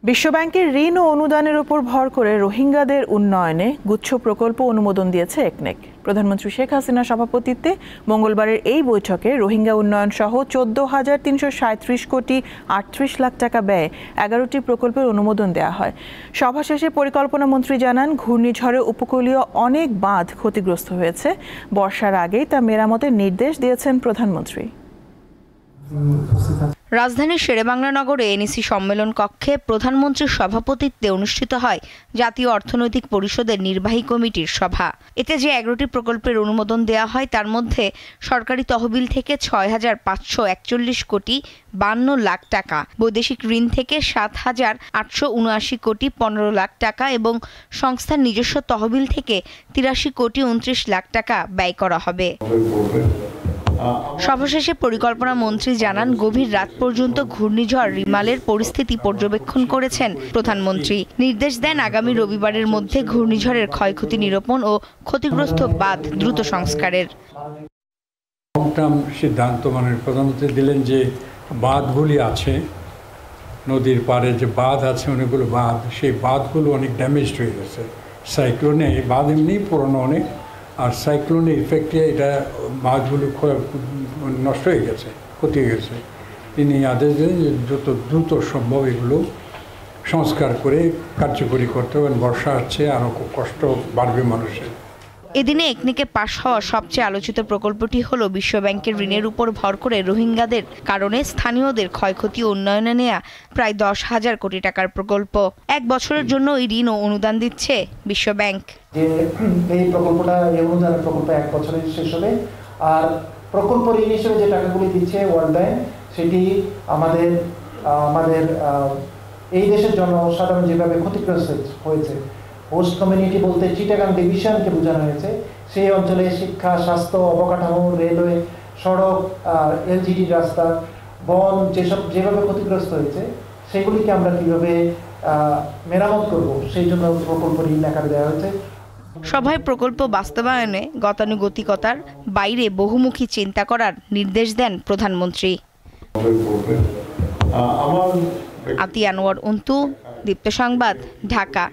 বিশ্বব্যাংকের ঋণ ও অনুদানের উপর ভর করে রোহিঙ্গাদের উন্নয়নে গুচ্ছ প্রকল্প অনুমোদন দিয়েছে একনেক। প্রধানমন্ত্রী শেখ হাসিনার সভাপতিত্বে মঙ্গলবারের এই বৈঠকে রোহিঙ্গা উন্নয়ন সহ 14,337 কোটি 38 লাখ টাকা ব্যয়ে 11টি প্রকল্পের অনুমোদন দেওয়া হয়। সভা শেষে পরিকল্পনা মন্ত্রী জানান, ঘূর্ণিঝড়ে উপকূলীয় অনেক বাঁধ ক্ষতিগ্রস্ত হয়েছে। বর্ষার আগেই তা মেরামতের নির্দেশ দিয়েছেন প্রধানমন্ত্রী। রাজধানীর শেরেবাংলা নগরে এনইসি সম্মেলন কক্ষে প্রধানমন্ত্রীর সভাপতিত্বে অনুষ্ঠিত হয় জাতীয় অর্থনৈতিক পরিষদের নির্বাহী কমিটির সভা। এতে যে 11টি প্রকল্পের অনুমোদন দেওয়া হয় তার মধ্যে সরকারি তহবিল থেকে 6,541 কোটি 52 লাখ টাকা, বৈদেশিক ঋণ থেকে 7,879 কোটি 15 লাখ টাকা এবং সংস্থার নিজস্ব তহবিল থেকে 83 কোটি 29 লাখ টাকা ব্যয় করা হবে। সভা শেষে পরিকল্পনা মন্ত্রী জানান, গভীর রাত পর্যন্ত ঘূর্ণিঝড় রিমালের পরিস্থিতি পর্যবেক্ষণ করেছেন প্রধানমন্ত্রী। নির্দেশ দেন আগামী রবিবারের মধ্যে ঘূর্ণিঝড়ের ক্ষয়ক্ষতি নিরূপণ ও ক্ষতিগ্রস্ত বাঁধ দ্রুত সংস্কারের সিদ্ধান্ত প্রধানমন্ত্রী দিলেন যে বাঁধগুলি আছে, নদীর পাড়ে যে বাঁধ আছে অনেকগুলো বাঁধ, সেই বাঁধগুলো অনেক ড্যামেজড হয়ে গেছে সাইক্লোনে। বাঁধ এমনি পুরনো অনেক, আর সাইক্লোনের ইফেক্টে এটা বাঁধগুলো নষ্ট হয়ে গেছে, ক্ষতি হয়ে গেছে। তিনি আদেশ দেন যে যত দ্রুত সম্ভব এগুলো সংস্কার করে কার্যকরী করতে হবে। বর্ষা হচ্ছে, আরও খুব কষ্ট বাড়বে মানুষের। এদিনে একনেকে পাশ হওয়া সবচেয়ে আলোচিত প্রকল্পটি হলো বিশ্বব্যাংকের ঋণের উপর ভর করে রোহিঙ্গাদের কারণে স্থানীয়দের ক্ষয়ক্ষতি উন্নয়নে নেয়া প্রায় 10,000 কোটি টাকার প্রকল্প। 1 বছরের জন্য এই ঋণ ও অনুদান দিচ্ছে বিশ্বব্যাংক। এই প্রকল্পটা, এই অনুদানের প্রকল্প 1 বছরে শেষ হবে। আর প্রকল্প ঋণ হিসেবে যে টাকাগুলি দিচ্ছে ওয়ার্ল্ড ব্যাংক, সেটি আমাদের এই দেশের জনসাধারণ যেভাবে ক্ষতিগ্রস্ত হয়েছে, হোস্ট কমিউনিটি বলতে চিটাগাং ডিভিশনকে বোঝানো হয়েছে, সেই অঞ্চলে শিক্ষা, স্বাস্থ্য, অবকাঠামো, রেলওয়ে, সড়ক, এলজিডি রাস্তা, বন যেভাবে ক্ষতিগ্রস্ত হয়েছে, সেগুলিকে আমরা কীভাবে মেরামত করব, সেই জন্য প্রকল্প ঋণ আকারে দেওয়া হয়েছে। সভায় প্রকল্প বাস্তবায়নে গতানুগতিকতার বাইরে বহুমুখী চিন্তা করার নির্দেশ দেন প্রধানমন্ত্রী। আতিয়া আনোয়ার অন্তু, দীপ্ত সংবাদ, ঢাকা।